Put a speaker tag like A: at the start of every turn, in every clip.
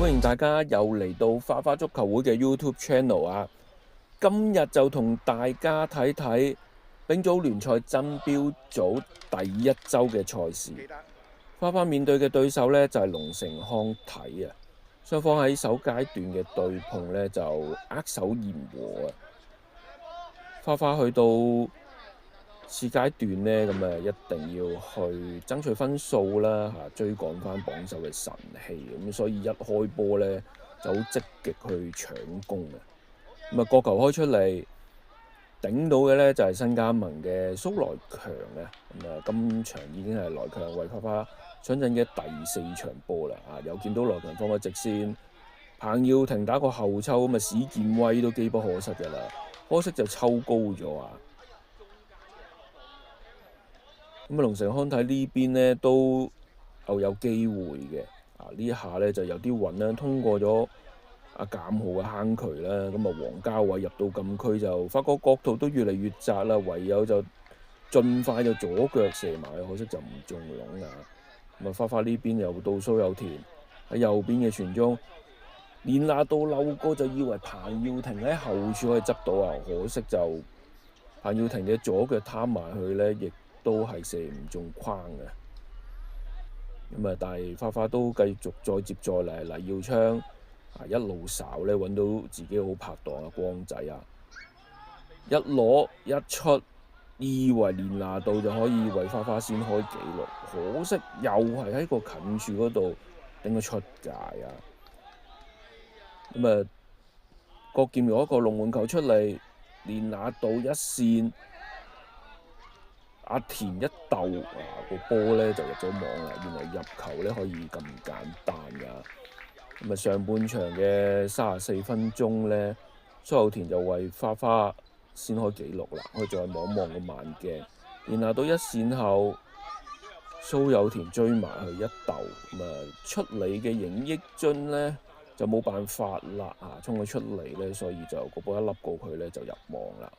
A: 歡迎大家又嚟到花花足球會嘅 YouTube Channel 啊！今日就同大家睇睇丙組聯賽爭標組第一週嘅賽事。花花面對嘅對手呢，就係龍城康體啊，雙方喺首階段嘅對碰呢，就握手言和啊。花花去到次階段呢，咁啊一定要去爭取分數啦，追趕翻榜首嘅神氣，咁所以一開波呢就好積極去搶攻嘅。咁啊角球開出嚟頂到嘅呢就係新加盟嘅蘇萊強啊。咁啊今場已經係萊強為花花上陣嘅第4場波啦。又見到萊強放個直線，彭耀廷打個後抽，咁啊史建威都機不可失嘅啦，可惜就抽高咗啊。咁啊，龍城康體呢邊呢都有機會嘅。呢一下呢就有啲運啦，通過咗阿簡浩嘅坑渠啦。咁啊，黃家偉入到禁區就發覺角度都越嚟越窄啦，唯有就盡快就左腳射埋，可惜就唔中籠啊。咁啊，花花呢邊又到蘇有田喺右邊嘅傳中，連拿度漏過就以為彭耀廷喺後處可以執到啊，可惜就彭耀廷嘅左腳貪埋去呢，亦都係射唔中框嘅。咁啊，但係花花都繼續再接再厲，黎耀昌一路睄咧，揾到自己好拍檔啊，光仔啊，一攞一出，以為連拿度就可以為花花先開紀錄，可惜又係喺個近處嗰度頂咗出界啊！咁啊，郭劍攞一個龍門球出嚟，連拿度一線。阿田一鬥個波呢就入咗網啦，原來入球呢可以咁簡單㗎。咁啊，上半場嘅34分鐘呢，蘇有田就為花花先開紀錄啦。我哋再望望個慢鏡，連拿度一線後，蘇有田追埋去一鬥，咁啊出嚟嘅邢益津呢就冇辦法啦，衝佢出嚟呢，所以就個波一粒過佢呢就入網啦。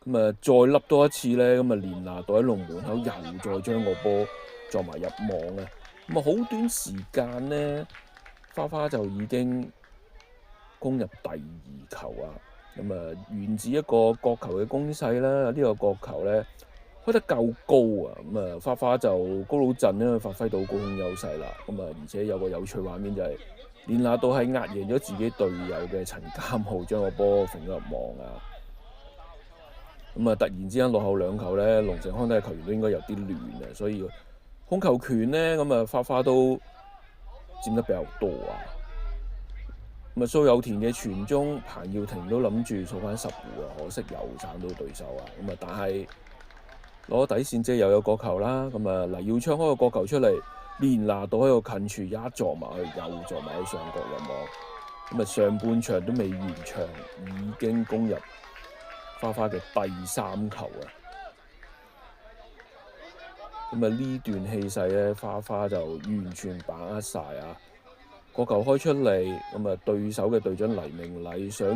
A: 咁啊，再笠多一次呢，咁啊連拿度喺龍門口又再將個波撞埋入網啊！咁啊，好短時間呢，花花就已經攻入第2球啊！咁啊，源自一個角球嘅攻勢啦，呢個角球呢，開得夠高啊！咁啊，花花就高佬陣呢發揮到高空優勢啦。咁啊，而且有個有趣畫面就係連拿度係壓贏咗自己隊友嘅陳監浩，將個波揈咗入網啊！咁啊！突然之間落後2球呢，龍城康體嘅球員都應該有啲亂啊，所以控球權呢，咁啊花花都佔得比較多啊。咁啊，蘇有田嘅傳中，彭耀廷都諗住掃翻10戶啊，可惜又鏟到對手啊。咁啊，但係攞底線即係又有角球啦。咁啊，黎耀昌開個角球出嚟，連拿度喺個近處一撞埋去，又撞埋去上角入網。咁啊，上半場都未完場，已經攻入花花嘅第3球啊！咁啊，呢段氣勢呢，花花就完全把握晒啊！個球開出嚟，咁啊對手嘅隊長黎明禮想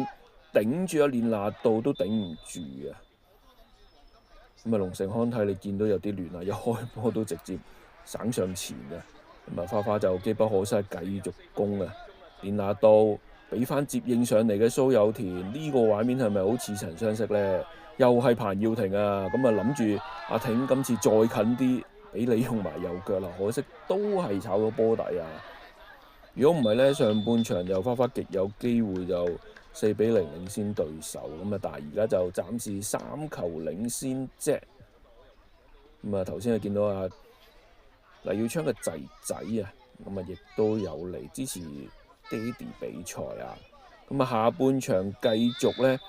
A: 頂住連拿度都頂唔住啊！咁啊，龍城康體你見到有啲亂啊，一開波都直接省上前啊！咁啊，花花就機不可失，繼續攻啊！連拿度俾翻接應上嚟嘅蘇有田，呢個畫面係咪好似曾相識呢？又係彭耀廷啊！咁啊諗住阿挺今次再近啲，俾你用埋右腳啦，可惜都係炒咗波底啊！如果唔係呢，上半場又花花極有機會就4-0領先對手，咁啊但係而家就暫時3球領先啫。咁啊頭先就見到阿黎耀昌嘅仔仔啊，咁啊亦都有嚟支持爹哋比賽啊！咁啊下半場繼續呢，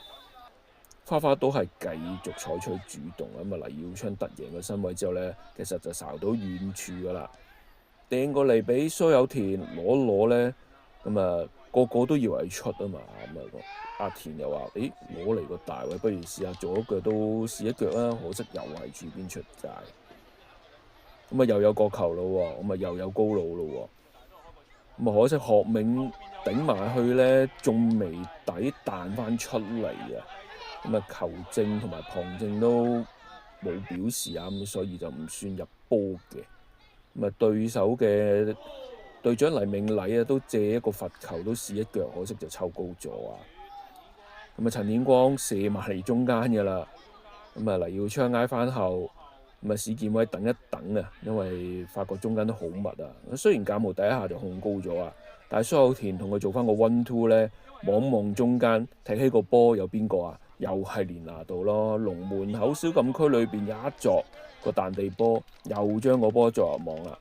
A: 花花都係繼續採取主動啊！咁啊黎耀昌突贏個身位之後呢，其實就睄到遠處噶啦，掟過嚟俾蘇有田攞呢，咁啊個個都以為出啊嘛，咁啊阿田又話：誒攞嚟個大位，不如試下左腳都試一腳啦！可惜又係處邊出界，咁啊又有角球咯喎，咁啊又有高佬咯喎。咁啊可惜學銘頂埋去呢，仲未抵彈翻出嚟啊！咁啊球證同埋旁證都冇表示啊，咁所以就唔算入波嘅。咁啊對手嘅隊長黎明禮啊都借一個罰球都試一腳，可惜就抽高咗啊！咁啊陳典光射埋嚟中間㗎啦，咁啊黎耀昌挨翻後，咁啊史建威等一等啊，因為發覺中間都好密啊。雖然鑑號第一下就控高咗啊，但係蘇有田同佢做翻個 1-2咧，望望中間踢起個波有邊個啊？又係連拿度咯，龍門口小禁區裏邊有一作個彈地波，又將個波作入網啦。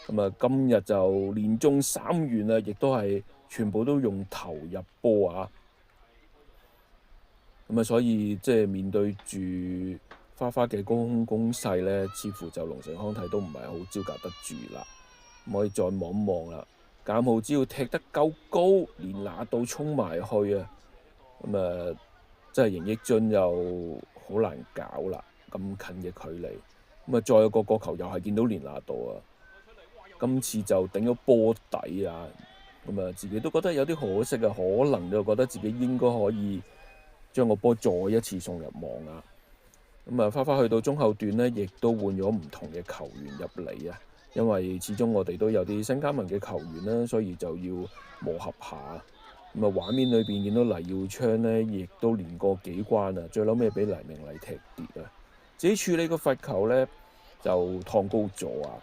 A: 咁啊，今日就連中3元啊，亦都係全部都用頭入波啊。咁啊，所以即係面對住花花嘅高空攻勢咧，似乎就龍城康體都唔係好招架得住啦。可以再望望啦，鑑號只要踢得夠高，連拿度衝埋去啊，咁啊〜真係邢益津又好難搞啦，咁近嘅距離，咁啊再有個角球又係見到連拿度啊，今次就頂咗波底啊，咁啊自己都覺得有啲可惜啊，可能就覺得自己應該可以將個波再一次送入網啊，咁啊花花去到中後段呢，亦都換咗唔同嘅球員入嚟啊，因為始終我哋都有啲新加盟嘅球員啦，所以就要磨合下。咁啊，畫面裏邊見到黎耀昌呢，亦都連過幾關啊，最嬲尾俾黎明禮踢跌啊！自己處理個罰球呢，就燙高咗啊！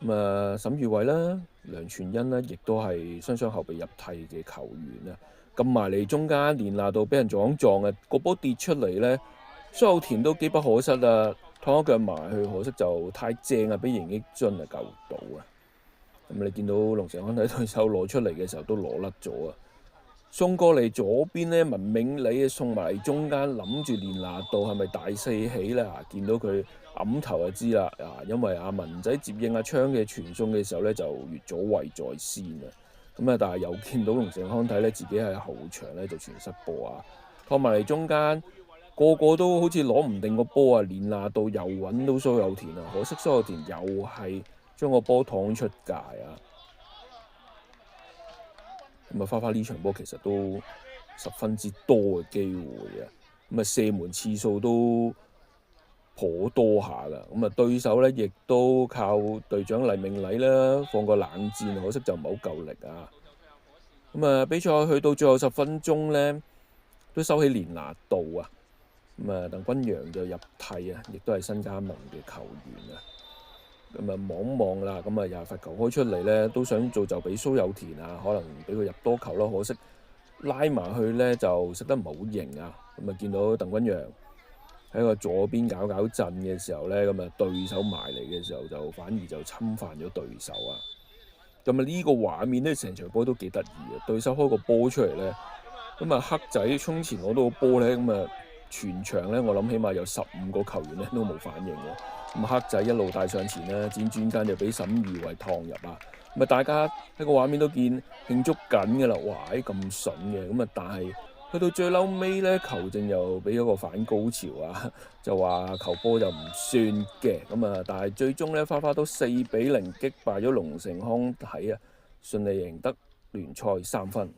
A: 咁啊，沈宇偉啦、梁傳恩啦，亦都係雙雙後備入替嘅球員啊！撳埋嚟中間，連拿度俾人撞啊，個波跌出嚟呢，蘇有田都機不可失啊！拖一腳埋去，可惜就太正啊！俾邢益津啊救到啊！咁你見到龍城康體對手攞出嚟嘅時候都攞甩咗啊！送過嚟左邊呢，文銘禮送埋嚟中間，諗住連拿度係咪大四喜咧？見到佢揞頭就知啦！因為阿文仔接應阿昌嘅傳送嘅時候咧，就越咗位在先啊！咁啊，但係又見到龍城康體咧，自己喺後場咧就傳失波啊，拖埋嚟中間。個個都好似攞唔定個波啊！連拿度又揾到蘇有田啊，可惜蘇有田又係將個波趟出界啊！咁啊，花花呢場波其實都十分之多嘅機會啊！咁啊，射門次數都頗多下㗎。咁啊，對手咧亦都靠隊長黎明禮啦，放個冷箭，可惜就唔係好夠力啊！咁啊，比賽去到最後10分鐘咧，都收起連拿度啊！咁啊，鄧君陽就入替啊，亦都係新加盟嘅球員啊。咁啊，望望啦，咁啊又係罰球開出嚟咧，都想做就俾蘇有田啊，可能俾佢入多球咯。可惜拉埋去咧就食得唔係好型啊。咁啊，見到鄧君陽喺個左邊搞震嘅時候咧，咁啊對手埋嚟嘅時候就反而就侵犯咗對手啊。咁啊呢個畫面咧，成場波都幾得意啊。對手開個波出嚟咧，咁啊黑仔衝前攞到個波咧，咁啊〜全場咧，我諗起碼有15個球員咧都冇反應嘅。咁黑仔一路帶上前啦，輾轉間就俾沈宇偉趟入啊。咁啊，大家喺個畫面都見慶祝緊嘅啦。哇！咁筍嘅，咁啊，但係去到最嬲尾咧，球證又俾咗個反高潮啊，就話球波就唔算嘅。咁啊，但係最終咧，花花都4-0擊敗咗龍城康體啊，順利贏得聯賽3分。